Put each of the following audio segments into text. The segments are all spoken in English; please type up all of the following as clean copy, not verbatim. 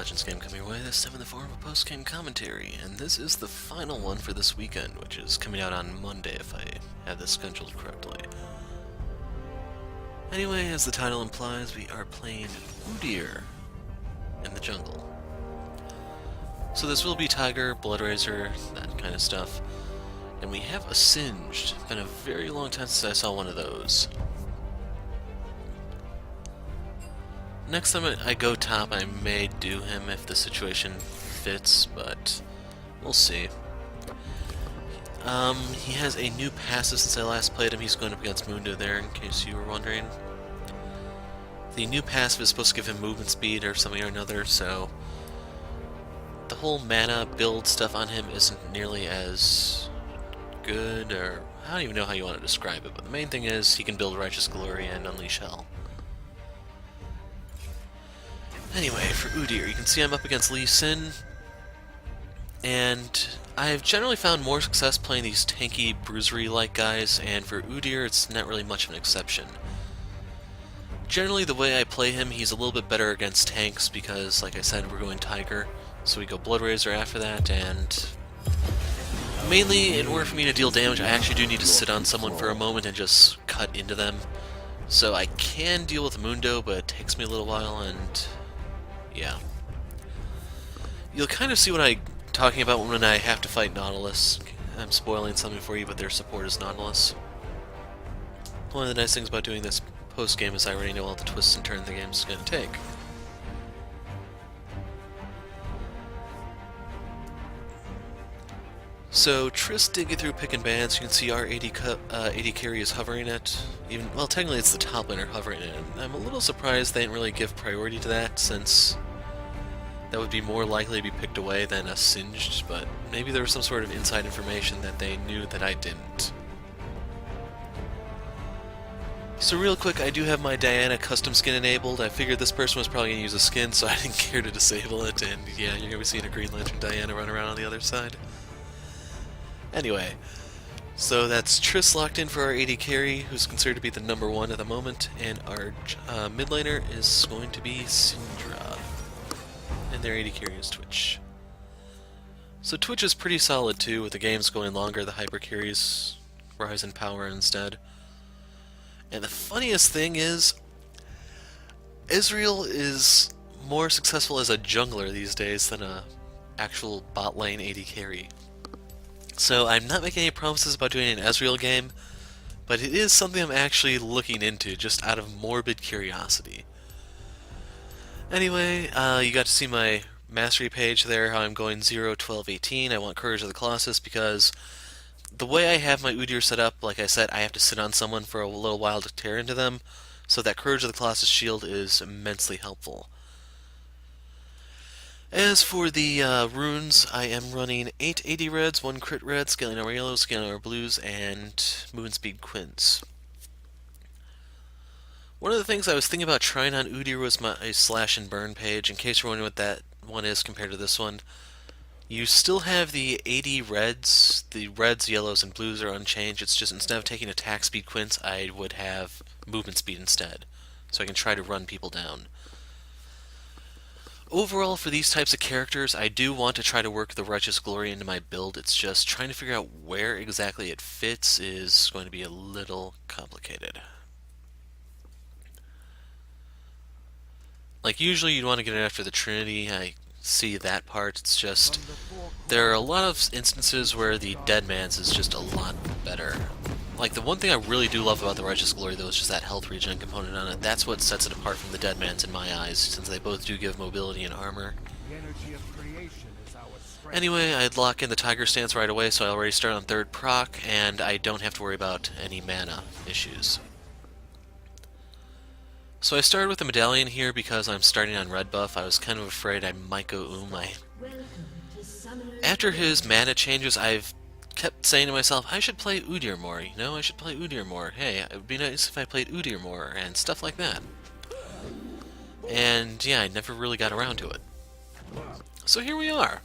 Legends game coming your way, this time in the form of a post-game commentary, and this is the final one for this weekend, which is coming out on Monday if I have this scheduled correctly. Anyway, as the title implies, we are playing Udyr in the jungle. So this will be Tiger, Bloodrazor, that kind of stuff. And we have a Singed. Been a very long time since I saw one of those. Next time I go top, I may do him if the situation fits, but we'll see. He has a new passive since I last played him. He's going up against Mundo there, in case you were wondering. The new passive is supposed to give him movement speed or something or another, so the whole mana build stuff on him isn't nearly as good, or I don't even know how you want to describe it, but the main thing is he can build Righteous Glory and Unleash Hell. Anyway, for Udyr, you can see I'm up against Lee Sin, and I've generally found more success playing these tanky, bruisery-like guys, and for Udyr, it's not really much of an exception. Generally, the way I play him, he's a little bit better against tanks because, like I said, we're going Tiger, so we go Bloodrazor after that, and mainly, in order for me to deal damage, I actually do need to sit on someone for a moment and just cut into them. So I can deal with Mundo, but it takes me a little while, and yeah. You'll kind of see what I'm talking about when I have to fight Nautilus. I'm spoiling something for you, but their support is Nautilus. One of the nice things about doing this post-game is I already know all the twists and turns the game's going to take. So, Triss did get through pick and ban, so you can see our AD carry is hovering at, well, technically it's the top laner hovering at, and I'm a little surprised they didn't really give priority to that, since that would be more likely to be picked away than a Singed, but maybe there was some sort of inside information that they knew that I didn't. So real quick, I do have my Diana custom skin enabled. I figured this person was probably going to use a skin, so I didn't care to disable it, and yeah, you're going to be seeing a Green Lantern Diana run around on the other side. Anyway, so that's Triss locked in for our AD carry, who's considered to be the #1 at the moment, and our mid laner is going to be Syndra, and their AD carry is Twitch. So Twitch is pretty solid too, with the games going longer, the hyper carries rise in power instead. And the funniest thing is, Israel is more successful as a jungler these days than a actual bot lane AD carry. So I'm not making any promises about doing an Ezreal game, but it is something I'm actually looking into, just out of morbid curiosity. Anyway, you got to see my mastery page there, how I'm going 0, 12, 18. I want Courage of the Colossus because the way I have my Udyr set up, like I said, I have to sit on someone for a little while to tear into them, so that Courage of the Colossus shield is immensely helpful. As for the runes, I am running 8 AD reds, 1 crit red, scaling our yellows, scaling our blues, and movement speed quints. One of the things I was thinking about trying on Udyr was my slash and burn page. In case you're wondering what that one is compared to this one, you still have the 80 reds. The reds, yellows, and blues are unchanged. It's just instead of taking attack speed quints, I would have movement speed instead, so I can try to run people down. Overall, for these types of characters, I do want to try to work the Righteous Glory into my build. It's just trying to figure out where exactly it fits is going to be a little complicated. Like, usually you'd want to get it after the Trinity. I see that part. It's just, there are a lot of instances where the Dead Man's is just a lot better. Like, the one thing I really do love about the Righteous Glory, though, is just that health regen component on it. That's what sets it apart from the Dead Man's in my eyes, since they both do give mobility and armor. Anyway, I'd lock in the Tiger stance right away, so I already start on 3rd proc, and I don't have to worry about any mana issues. So I started with the Medallion here because I'm starting on red buff. I was kind of afraid I might go After his mana changes, I've kept saying to myself, I should play Udyr more, you know, I should play Udyr more. Hey, it would be nice if I played Udyr more, and stuff like that. And yeah, I never really got around to it. So here we are.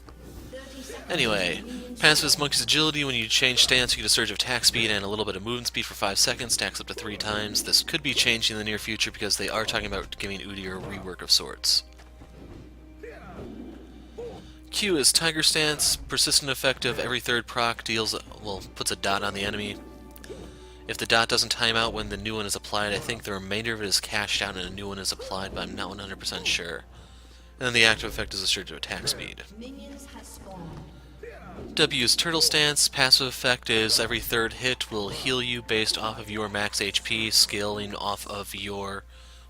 Anyway, passive is Monkey's Agility. When you change stance, you get a surge of attack speed and a little bit of movement speed for 5 seconds, stacks up to 3 times. This could be changing in the near future because they are talking about giving Udyr a rework of sorts. Q is Tiger Stance, persistent effect of every third proc deals, well, puts a dot on the enemy. If the dot doesn't time out when the new one is applied, I think the remainder of it is cashed out and a new one is applied, but I'm not 100% sure. And then the active effect is a surge of attack speed. W is Turtle Stance, passive effect is every third hit will heal you based off of your max HP, scaling off of your,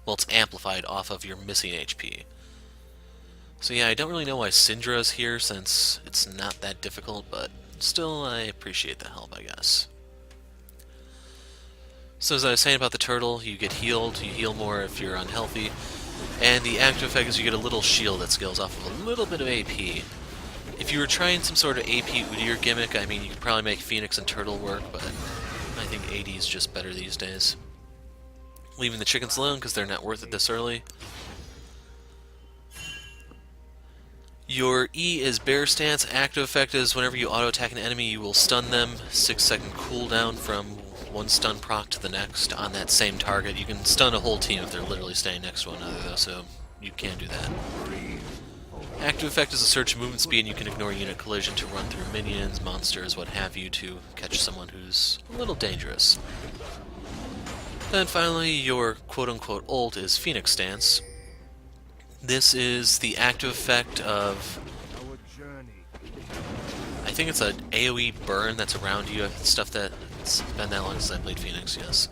well, it's amplified off of your missing HP. So yeah, I don't really know why Syndra's here since it's not that difficult, but still I appreciate the help, I guess. So as I was saying about the turtle, you get healed, you heal more if you're unhealthy, and the active effect is you get a little shield that scales off of a little bit of AP. If you were trying some sort of AP Udyr gimmick, I mean, you could probably make Phoenix and Turtle work, but I think AD is just better these days. Leaving the chickens alone because they're not worth it this early. Your E is Bear Stance. Active effect is whenever you auto-attack an enemy, you will stun them. 6-second cooldown from one stun proc to the next on that same target. You can stun a whole team if they're literally staying next to one another, though, so you can do that. Active effect is a surge movement speed, and you can ignore unit collision to run through minions, monsters, what have you, to catch someone who's a little dangerous. Then finally, your quote-unquote ult is Phoenix Stance. This is the active effect of, I think it's an AoE burn that's around you, stuff that, it's been that long since I played Phoenix, yes.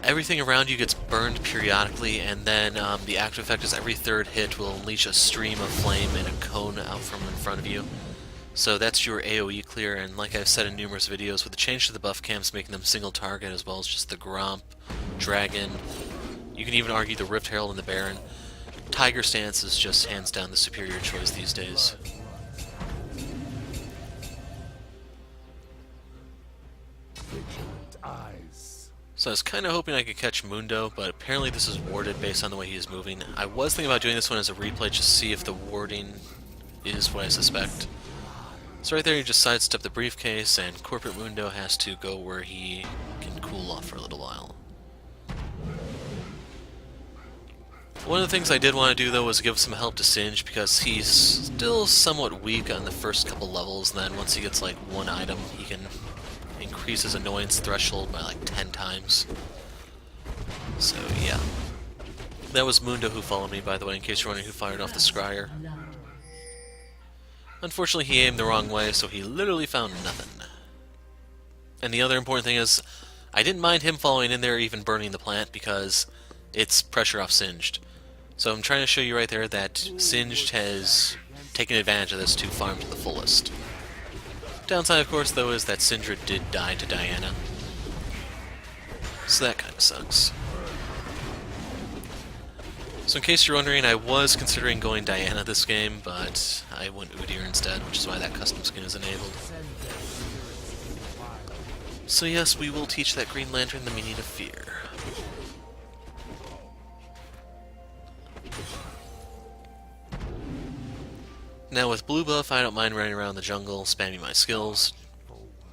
Everything around you gets burned periodically, and then the active effect is every third hit will unleash a stream of flame and a cone out from in front of you. So that's your AoE clear, and like I've said in numerous videos, with the change to the buff camps making them single target as well as just the Gromp, Dragon, you can even argue the Rift Herald and the Baron, Tiger Stance is just hands down the superior choice these days. So I was kind of hoping I could catch Mundo, but apparently this is warded based on the way he is moving. I was thinking about doing this one as a replay just to see if the warding is what I suspect. So right there, you just sidestep the briefcase, and Corporate Mundo has to go where he can cool off for a little while. One of the things I did want to do, though, was give some help to Singe, because he's still somewhat weak on the first couple levels, and then once he gets, like, one item, he can increase his annoyance threshold by, like, 10 times. So, yeah. That was Mundo who followed me, by the way, in case you're wondering who fired off the Scryer. Unfortunately, he aimed the wrong way, so he literally found nothing. And the other important thing is, I didn't mind him following in there, even burning the plant, because it's pressure off Singed. So I'm trying to show you right there that Singed has taken advantage of this to farm to the fullest. Downside, of course, though, is that Syndra did die to Diana. So that kind of sucks. So in case you're wondering, I was considering going Diana this game, but I went Udyr instead, which is why that custom skin is enabled. So yes, we will teach that Green Lantern the meaning of fear. Now with blue buff, I don't mind running around the jungle, spamming my skills.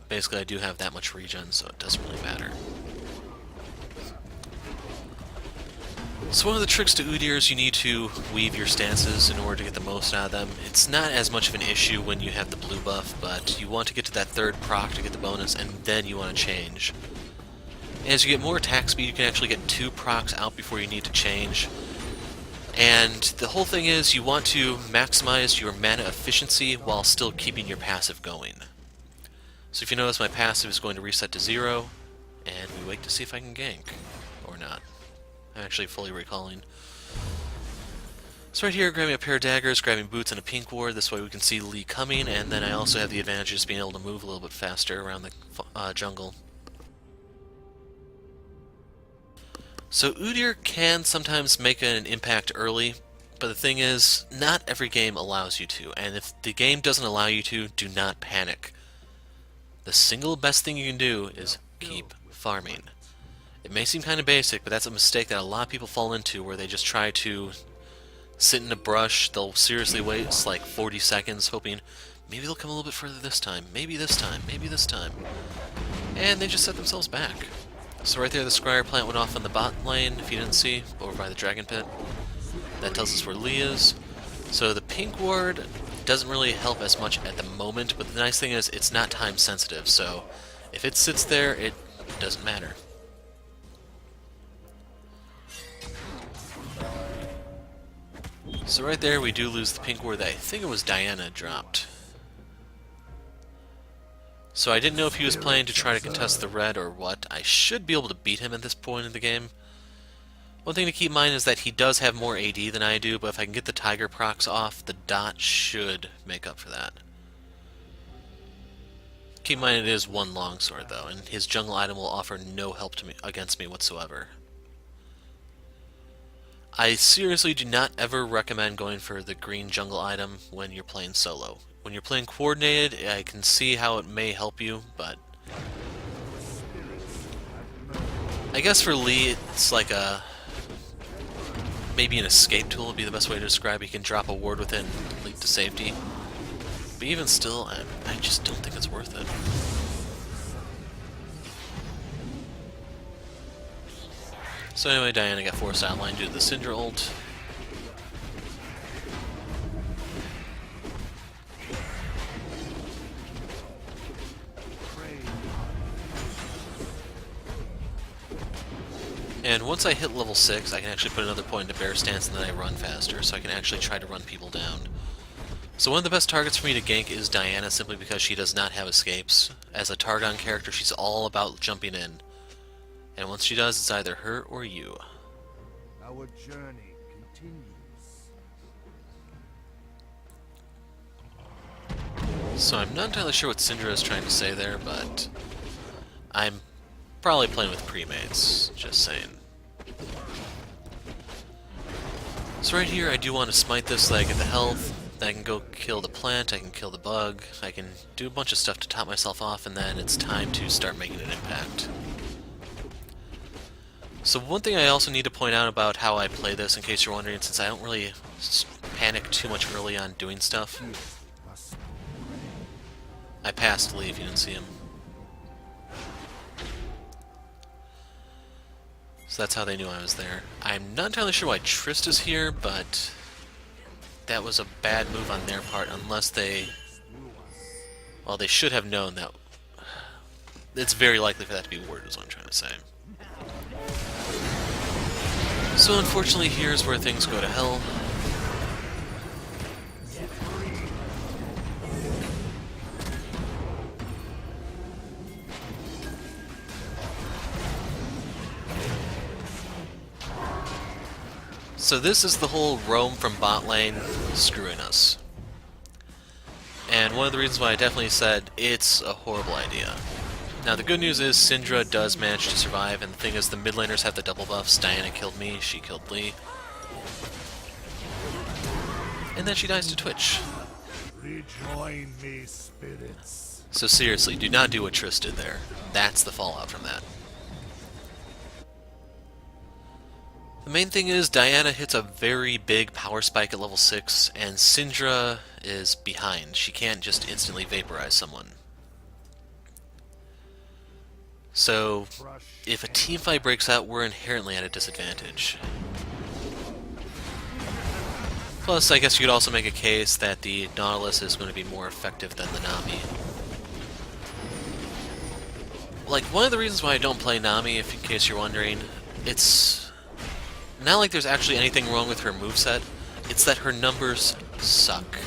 Basically, I do have that much regen, so it doesn't really matter. So one of the tricks to Udyr is you need to weave your stances in order to get the most out of them. It's not as much of an issue when you have the blue buff, but you want to get to that third proc to get the bonus, and then you want to change. As you get more attack speed, you can actually get 2 procs out before you need to change. And the whole thing is you want to maximize your mana efficiency while still keeping your passive going. So if you notice, my passive is going to reset to 0, and we wait to see if I can gank, or not. I'm actually fully recalling. So right here, grabbing a pair of daggers, grabbing boots and a pink ward, this way we can see Lee coming, and then I also have the advantage of just being able to move a little bit faster around the jungle. So Udyr can sometimes make an impact early, but the thing is, not every game allows you to, and if the game doesn't allow you to, do not panic. The single best thing you can do is keep farming. It may seem kind of basic, but that's a mistake that a lot of people fall into, where they just try to sit in a brush, they'll seriously wait like 40 seconds, hoping, maybe they'll come a little bit further this time, maybe this time, maybe this time. And they just set themselves back. So right there, the Scryer plant went off on the bot lane, if you didn't see, over by the Dragon Pit. That tells us where Lee is. So the pink ward, doesn't really help as much at the moment, but the nice thing is it's not time sensitive, so if it sits there, it doesn't matter. So right there we do lose the pink ward that I think it was Diana dropped. So I didn't know if he was planning to try to contest the red or what. I should be able to beat him at this point in the game. One thing to keep in mind is that he does have more AD than I do, but if I can get the Tiger procs off, the dot should make up for that. Keep in mind it is one longsword though, and his jungle item will offer no help to me against me whatsoever. I seriously do not ever recommend going for the green jungle item when you're playing solo. When you're playing coordinated, I can see how it may help you, but I guess for Lee, it's like a maybe an escape tool would be the best way to describe it. He can drop a ward with it and leap to safety. But even still, I just don't think it's worth it. So anyway, Diana got forced outline due to the Syndra ult. And once I hit level 6, I can actually put another point into bear stance and then I run faster, so I can actually try to run people down. So one of the best targets for me to gank is Diana, simply because she does not have escapes. As a Targon character, she's all about jumping in. And once she does, it's either her or you. Our journey continues. So I'm not entirely sure what Syndra is trying to say there, but I'm probably playing with pre-mates, just saying. So right here, I do want to smite this so that I get the health. Then I can go kill the plant, I can kill the bug, I can do a bunch of stuff to top myself off, and then it's time to start making an impact. So one thing I also need to point out about how I play this, in case you're wondering, since I don't really panic too much early on doing stuff. I passed Lee if you didn't see him. So that's how they knew I was there. I'm not entirely sure why Trist is here, but that was a bad move on their part, unless they... well, they should have known that... it's very likely for that to be word, is what I'm trying to say. So unfortunately, here's where things go to hell. So this is the whole roam from bot lane screwing us. And one of the reasons why I definitely said it's a horrible idea. Now the good news is Syndra does manage to survive, and the thing is the mid laners have the double buffs. Diana killed me, she killed Lee. And then she dies to Twitch. Rejoin me, spirits. So seriously, do not do what Triss did there. That's the fallout from that. The main thing is Diana hits a very big power spike at level 6, and Syndra is behind. She can't just instantly vaporize someone. So, if a teamfight breaks out, we're inherently at a disadvantage. Plus, I guess you could also make a case that the Nautilus is going to be more effective than the Nami. Like, one of the reasons why I don't play Nami, if in case you're wondering, it's not like there's actually anything wrong with her moveset, it's that her numbers suck.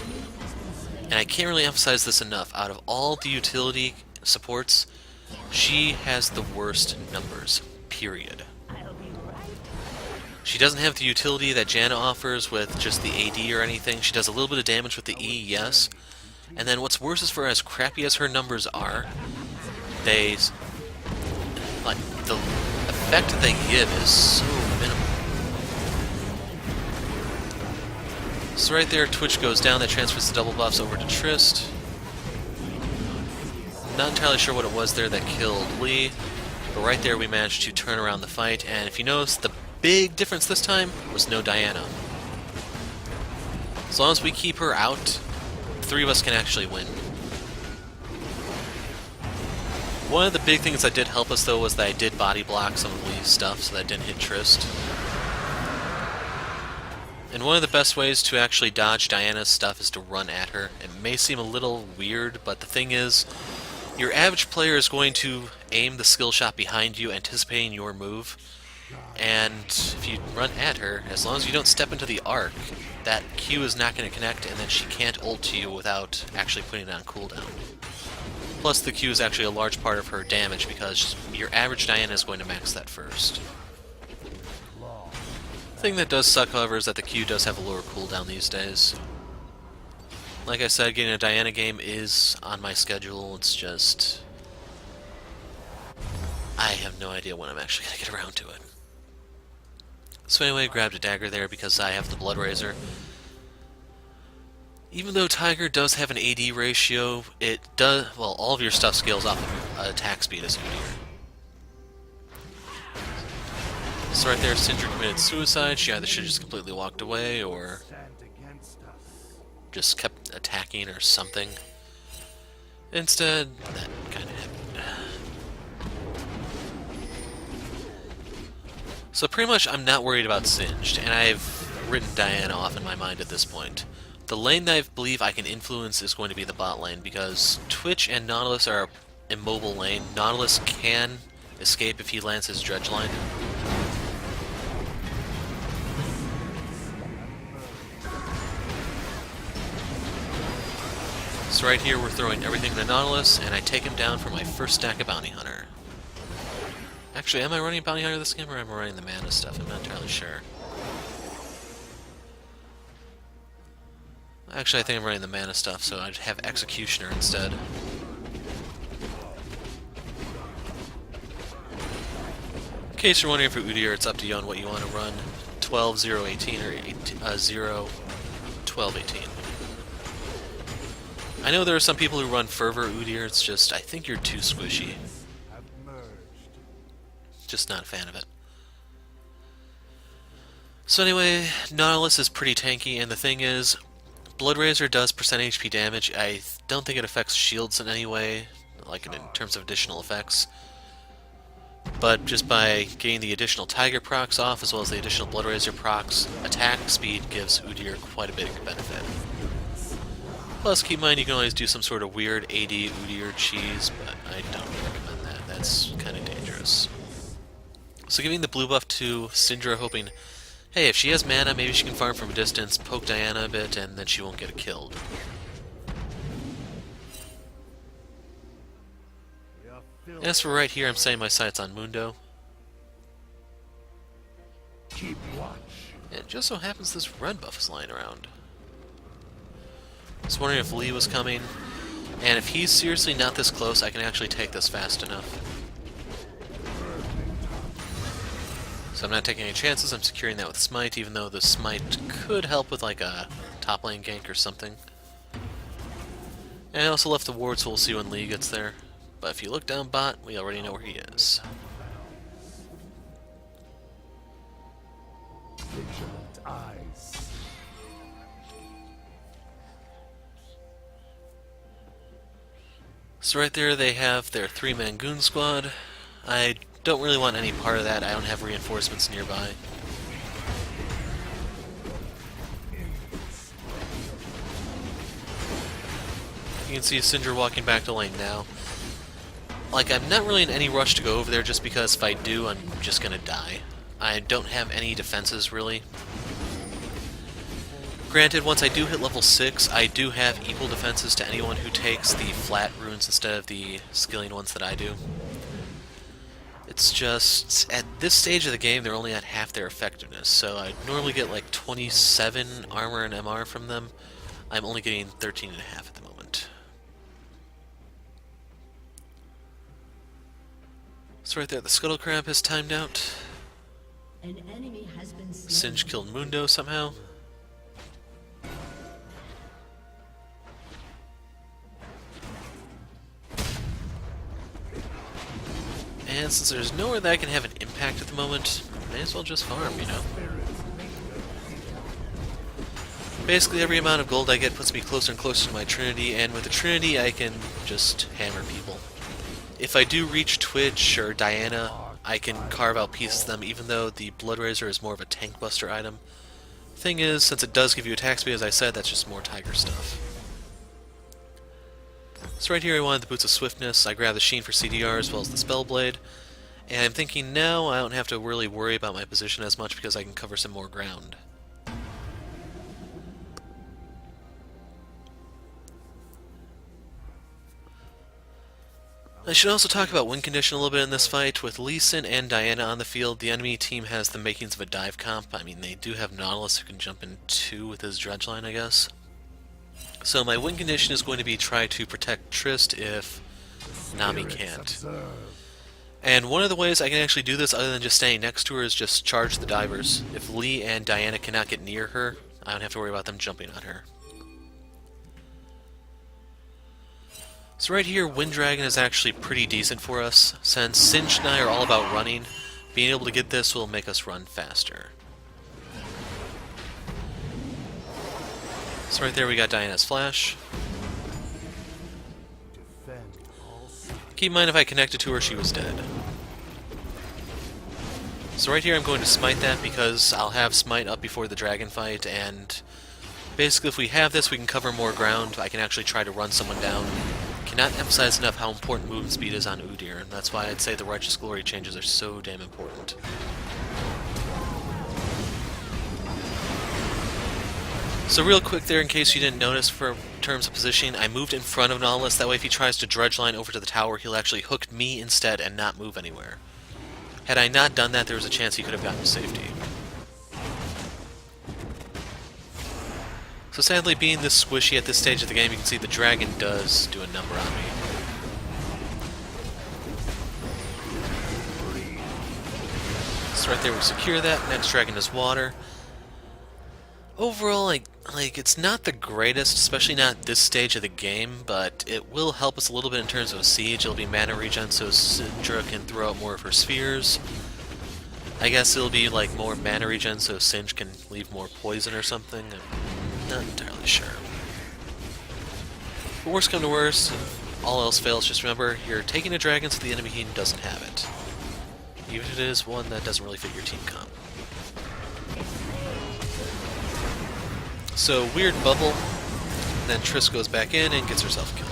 And I can't really emphasize this enough. Out of all the utility supports, she has the worst numbers, period. She doesn't have the utility that Janna offers with just the AD or anything. She does a little bit of damage with the E, yes. And then what's worse is, for as crappy as her numbers are, they... like, the effect that they give is so minimal. So right there, Twitch goes down, that transfers the double buffs over to Trist. Not entirely sure what it was there that killed Lee, but right there we managed to turn around the fight, and if you notice, the big difference this time was no Diana. As long as we keep her out, the three of us can actually win. One of the big things that did help us, though, was that I did body block some of Lee's stuff so that it didn't hit Trist. And one of the best ways to actually dodge Diana's stuff is to run at her. It may seem a little weird, but the thing is, your average player is going to aim the skill shot behind you, anticipating your move. And if you run at her, as long as you don't step into the arc, that Q is not going to connect, and then she can't ult to you without actually putting it on cooldown. Plus, the Q is actually a large part of her damage, because your average Diana is going to max that first. The thing that does suck, however, is that the Q does have a lower cooldown these days. Like I said, getting a Diana game is on my schedule. It's just... I have no idea when I'm actually going to get around to it. So anyway, I grabbed a dagger there because I have the Bloodrazor. Even though Tiger does have an AD ratio, it does... well, all of your stuff scales off of attack speed as Udyr. So right there, Syndra committed suicide. She either should have just completely walked away, or just kept attacking or something. Instead, that kind of happened. So pretty much I'm not worried about Singed, and I've written Diana off in my mind at this point. The lane that I believe I can influence is going to be the bot lane, because Twitch and Nautilus are immobile lane. Nautilus can escape if he lands his dredge line. So right here we're throwing everything to Nautilus, and I take him down for my first stack of Bounty Hunter. Actually, am I running Bounty Hunter this game, or am I running the mana stuff? I'm not entirely sure. Actually, I think I'm running the mana stuff, so I'd have Executioner instead. In case you're wondering for Udyr, it's up to you on what you want to run. 12, 0, 18, or 0, 12, 18. I know there are some people who run Fervor Udyr, it's just, I think you're too squishy. Just not a fan of it. So anyway, Nautilus is pretty tanky, and the thing is, Bloodrazor does percent HP damage. I don't think it affects shields in any way, like in terms of additional effects. But just by getting the additional Tiger procs off, as well as the additional Bloodrazor procs, attack speed gives Udyr quite a big benefit. Plus, keep in mind you can always do some sort of weird AD Udyr cheese, but I don't recommend that. That's kind of dangerous. So giving the blue buff to Syndra, hoping, hey, if she has mana, maybe she can farm from a distance, poke Diana a bit, and then she won't get killed. As for right here, I'm setting my sights on Mundo. Keep watch. And it just so happens this red buff is lying around. I was wondering if Lee was coming, and if he's seriously not this close, I can actually take this fast enough. So I'm not taking any chances, I'm securing that with Smite, even though the Smite could help with like a top lane gank or something. And I also left the ward, so we'll see when Lee gets there. But if you look down bot, we already know where he is. Vigilant eyes. So right there they have their 3-man goon squad. I don't really want any part of that. I don't have reinforcements nearby. You can see Syndra walking back to lane now. Like, I'm not really in any rush to go over there, just because if I do, I'm just gonna die. I don't have any defenses, really. Granted, once I do hit level 6, I do have equal defenses to anyone who takes the flat runes instead of the skilling ones that I do. It's just, at this stage of the game, they're only at half their effectiveness, so I normally get like 27 armor and MR from them. I'm only getting 13.5 at the moment. So right there, the Scuttle Crab has timed out. An enemy has been slain. Singe killed Mundo somehow. And since there's nowhere that I can have an impact at the moment, may as well just farm, you know? Basically every amount of gold I get puts me closer and closer to my Trinity, and with the Trinity I can just hammer people. If I do reach Twitch or Diana, I can carve out pieces of them, even though the Bloodrazor is more of a tank buster item. Thing is, since it does give you attack speed, as I said, that's just more tiger stuff. So right here I wanted the Boots of Swiftness. I grabbed the Sheen for CDR as well as the Spellblade. And I'm thinking now I don't have to really worry about my position as much because I can cover some more ground. I should also talk about win condition a little bit in this fight. With Lee Sin and Diana on the field, the enemy team has the makings of a dive comp. I mean, they do have Nautilus who can jump in 2 with his dredge line, I guess. So my win condition is going to be try to protect Trist if Nami can't. And one of the ways I can actually do this other than just staying next to her is just charge the divers. If Lee and Diana cannot get near her, I don't have to worry about them jumping on her. So right here, Wind Dragon is actually pretty decent for us. Since Singe and I are all about running, being able to get this will make us run faster. So right there we got Diana's Flash. Keep in mind if I connected to her, she was dead. So right here I'm going to smite that because I'll have smite up before the dragon fight, and basically if we have this we can cover more ground. I can actually try to run someone down. Cannot emphasize enough how important movement speed is on Udyr, and that's why I'd say the Righteous Glory changes are so damn important. So real quick there, in case you didn't notice, for terms of positioning, I moved in front of Nautilus. That way if he tries to dredge line over to the tower, he'll actually hook me instead and not move anywhere. Had I not done that, there was a chance he could have gotten to safety. So sadly, being this squishy at this stage of the game, you can see the dragon does do a number on me. So right there we secure that. Next dragon is water. Overall, like it's not the greatest, especially not this stage of the game, but it will help us a little bit in terms of a siege. It'll be mana regen, so Syndra can throw out more of her spheres. I guess it'll be like more mana regen, so Singe can leave more poison or something. I'm not entirely sure. But worst come to worst, if all else fails, just remember, you're taking a dragon so the enemy team doesn't have it. Even if it is one that doesn't really fit your team comp. So, weird bubble, and then Triss goes back in and gets herself killed.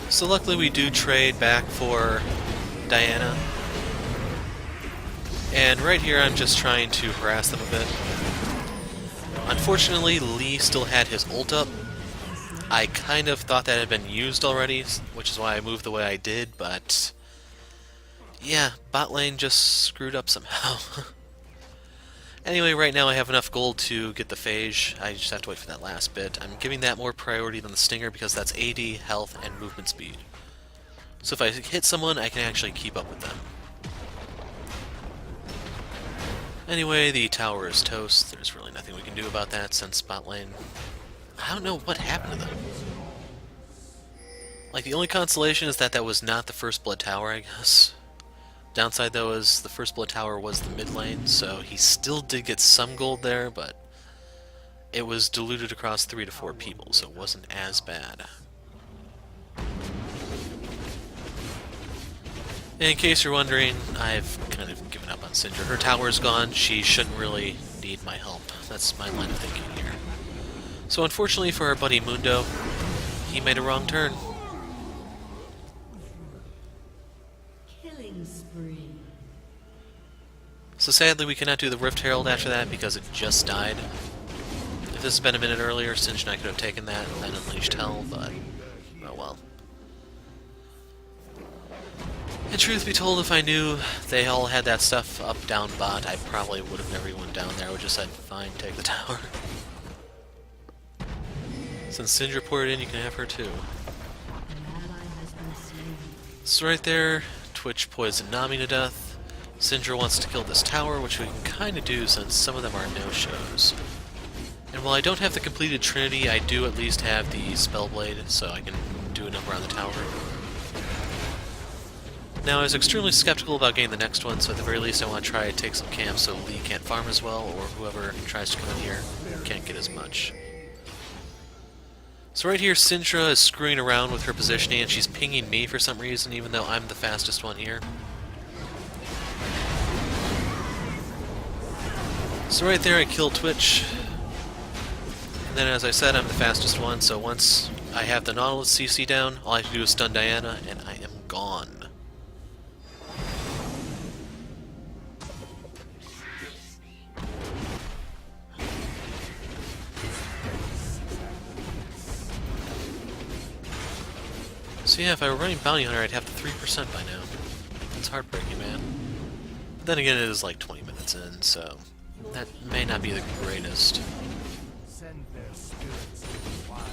So luckily we do trade back for Diana. And right here I'm just trying to harass them a bit. Unfortunately, Lee still had his ult up. I kind of thought that had been used already, which is why I moved the way I did, but yeah, bot lane just screwed up somehow. Anyway, right now I have enough gold to get the Phage. I just have to wait for that last bit. I'm giving that more priority than the Stinger because that's AD, health, and movement speed. So if I hit someone, I can actually keep up with them. Anyway, the tower is toast. There's really nothing we can do about that since bot lane... I don't know what happened to them. Like, the only consolation is that that was not the First Blood Tower, I guess. Downside, though, is the First Blood Tower was the mid lane, so he still did get some gold there, but it was diluted across 3 to 4 people, so it wasn't as bad. In case you're wondering, I've kind of given up on Syndra. Her tower's gone, she shouldn't really need my help. That's my line of thinking here. So unfortunately for our buddy Mundo, he made a wrong turn. So sadly we cannot do the Rift Herald after that because it just died. If this had been a minute earlier, Singe and I could have taken that and then unleashed hell, but oh well. And truth be told, if I knew they all had that stuff up, down, bot, I probably would have never went down there. I would just said, fine, take the tower. Since Syndra poured in, you can have her too. So right there, Twitch poisoned Nami to death. Syndra wants to kill this tower, which we can kind of do since some of them are no-shows. And while I don't have the completed Trinity, I do at least have the Spellblade, so I can do a number on the tower. Now, I was extremely skeptical about getting the next one, so at the very least I want to try to take some camps so Lee can't farm as well, or whoever tries to come in here can't get as much. So right here, Syndra is screwing around with her positioning, and she's pinging me for some reason, even though I'm the fastest one here. So right there I kill Twitch. And then as I said, I'm the fastest one, so once I have the Nautilus CC down, all I have to do is stun Diana, and I am gone. So yeah, if I were running Bounty Hunter, I'd have the 3% by now. That's heartbreaking, man. But then again, it is like 20 minutes in, so that may not be the greatest. Send their spirits to the wild.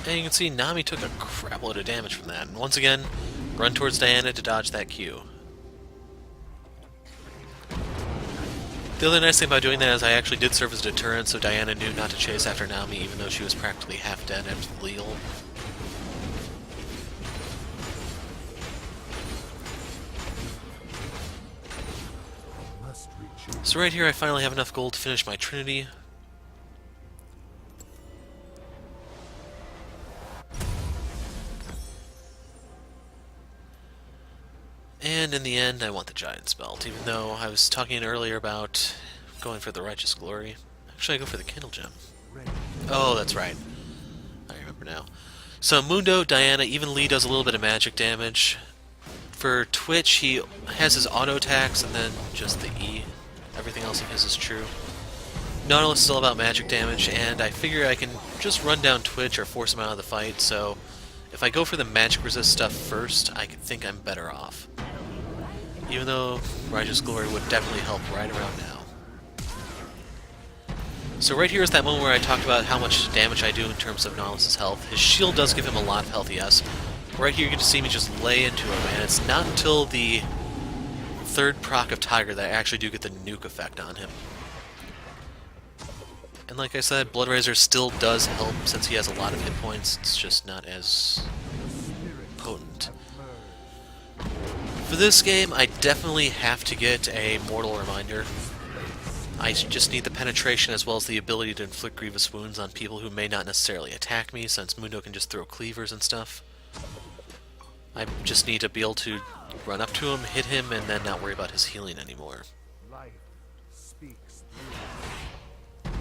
And you can see Nami took a crap load of damage from that. And once again, run towards Diana to dodge that Q. The other nice thing about doing that is I actually did serve as a deterrent, so Diana knew not to chase after Nami, even though she was practically half dead after the Leal. Must reach you. So right here I finally have enough gold to finish my Trinity. And in the end, I want the Giant's Belt, even though I was talking earlier about going for the Righteous Glory. Actually, I go for the Kindle Gem. Oh, that's right. I remember now. So Mundo, Diana, even Lee does a little bit of magic damage. For Twitch, he has his auto attacks and then just the E. Everything else of his is true. Nautilus is all about magic damage, and I figure I can just run down Twitch or force him out of the fight, so if I go for the magic resist stuff first, I could think I'm better off. Even though Righteous Glory would definitely help right around now. So right here is that moment where I talked about how much damage I do in terms of Nautilus' health. His shield does give him a lot of health, yes. Right here you get to see me just lay into him, and it's not until the third proc of Tiger that I actually do get the nuke effect on him. And like I said, Bloodrazor still does help since he has a lot of hit points, it's just not as potent. For this game, I definitely have to get a Mortal Reminder. I just need the penetration as well as the ability to inflict grievous wounds on people who may not necessarily attack me, since Mundo can just throw cleavers and stuff. I just need to be able to run up to him, hit him, and then not worry about his healing anymore. Life speaks through.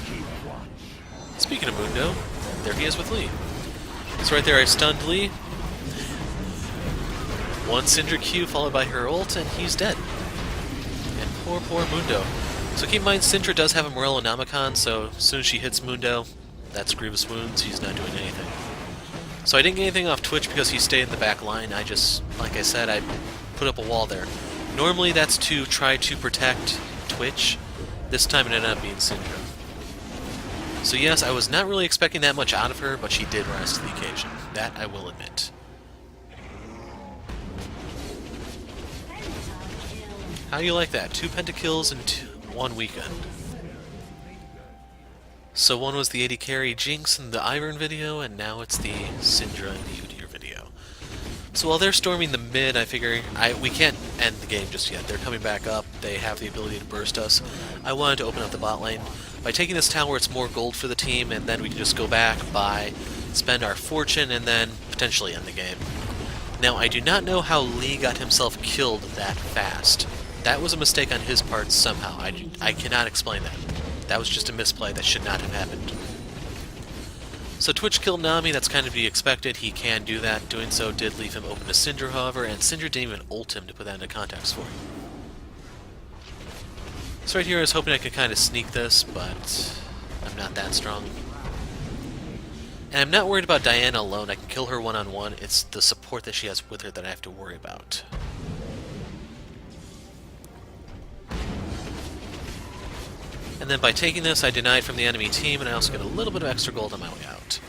Keep watch. Speaking of Mundo, there he is with Lee. So right there I stunned Lee. One Syndra Q followed by her ult, and he's dead. And poor Mundo. So keep in mind, Syndra does have a Morellonomicon, so as soon as she hits Mundo, that's grievous wounds, he's not doing anything. So I didn't get anything off Twitch because he stayed in the back line. I just, like I said, I put up a wall there. Normally that's to try to protect Twitch. This time it ended up being Syndra. So yes, I was not really expecting that much out of her, but she did rise to the occasion. That I will admit. How do you like that? 2 pentakills in one weekend. So one was the 80 carry Jinx in the Iron video, and now it's the Syndra and the Udyr video. So while they're storming the mid, I figure we can't end the game just yet. They're coming back up. They have the ability to burst us. I wanted to open up the bot lane. By taking this tower, it's more gold for the team, and then we can just go back, buy, spend our fortune, and then potentially end the game. Now, I do not know how Lee got himself killed that fast. That was a mistake on his part somehow. I cannot explain that. That was just a misplay that should not have happened. So Twitch killed Nami, that's kind of to be expected. He can do that. Doing so did leave him open to Syndra, however, and Syndra didn't even ult him to put that into context for him. So right here I was hoping I could kind of sneak this, but I'm not that strong. And I'm not worried about Diana alone. I can kill her one-on-one. It's the support that she has with her that I have to worry about. And then by taking this, I denied from the enemy team, and I also get a little bit of extra gold on my way out.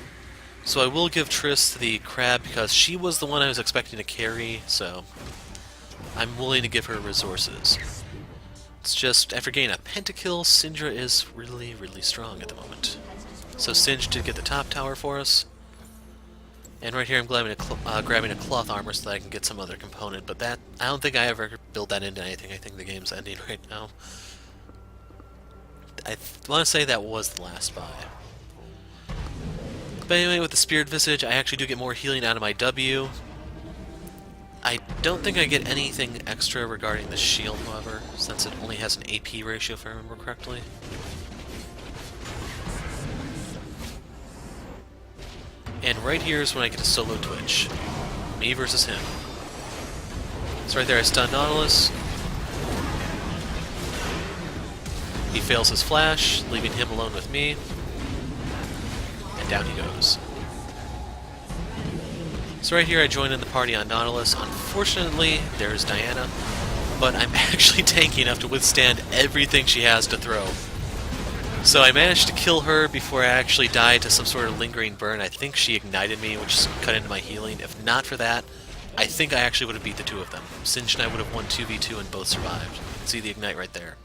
So I will give Triss the crab because she was the one I was expecting to carry, so I'm willing to give her resources. It's just, after getting a pentakill, Syndra is really, really strong at the moment. So Singe did get the top tower for us. And right here I'm grabbing a cloth armor so that I can get some other component, but that, I don't think I ever build that into anything. I think the game's ending right now. I want to say that was the last buy. But anyway, with the Spirit Visage, I actually do get more healing out of my W. I don't think I get anything extra regarding the shield, however, since it only has an AP ratio, if I remember correctly. And right here is when I get a solo Twitch. Me versus him. So right there I stun Nautilus. He fails his flash, leaving him alone with me. And down he goes. So right here I join in the party on Nautilus. Unfortunately, there's Diana, but I'm actually tanky enough to withstand everything she has to throw. So I managed to kill her before I actually died to some sort of lingering burn. I think she ignited me, which cut into my healing. If not for that, I think I actually would have beat the two of them. Singed and I would have won 2v2 and both survived. See the ignite right there.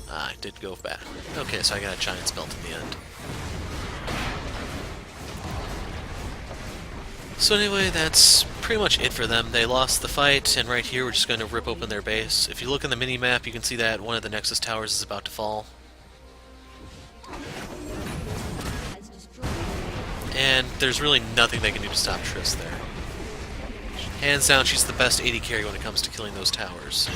Ah, I did go back. Okay, so I got a Giant's Belt in the end. So anyway, that's pretty much it for them. They lost the fight, and right here we're just going to rip open their base. If you look in the mini-map, you can see that one of the Nexus towers is about to fall. And there's really nothing they can do to stop Triss there. Hands down, she's the best AD carry when it comes to killing those towers.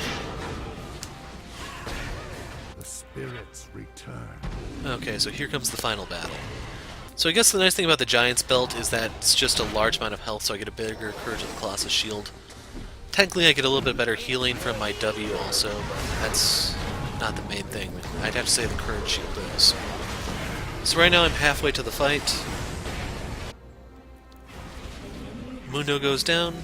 The spirits return. Okay, so here comes the final battle. So I guess the nice thing about the Giant's Belt is that it's just a large amount of health, so I get a bigger Courage of the Colossus shield. Technically I get a little bit better healing from my W also, but that's not the main thing. I'd have to say the Courage shield is. So right now I'm halfway to the fight. Mundo goes down.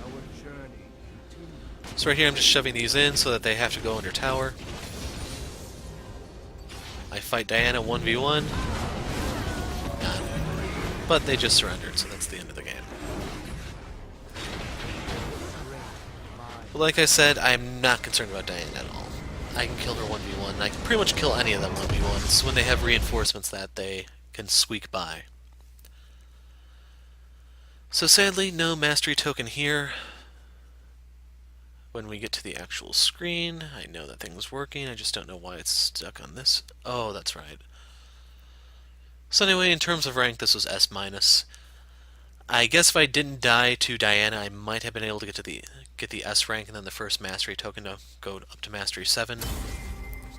Our journey continues. So right here I'm just shoving these in so that they have to go under tower. I fight Diana 1v1. But they just surrendered, so that's the end of the game. But like I said, I'm not concerned about Diana at all. I can kill her 1v1. I can pretty much kill any of them 1v1s when they have reinforcements that they can squeak by. So sadly, no mastery token here. When we get to the actual screen, I know that thing's working, I just don't know why it's stuck on this. Oh, that's right. So anyway, in terms of rank, this was S-. I guess if I didn't die to Diana, I might have been able to get the S rank and then the first mastery token to go up to mastery 7.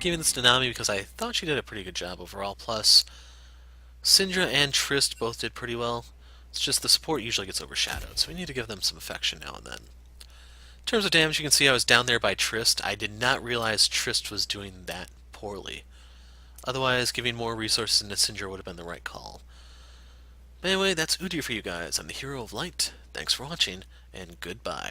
Giving this to Nami because I thought she did a pretty good job overall, plus Syndra and Trist both did pretty well. It's just the support usually gets overshadowed, so we need to give them some affection now and then. In terms of damage, you can see I was down there by Trist. I did not realize Trist was doing that poorly. Otherwise, giving more resources into Syndra would have been the right call. But anyway, that's Udyr for you guys. I'm the Hero of Light. Thanks for watching, and goodbye.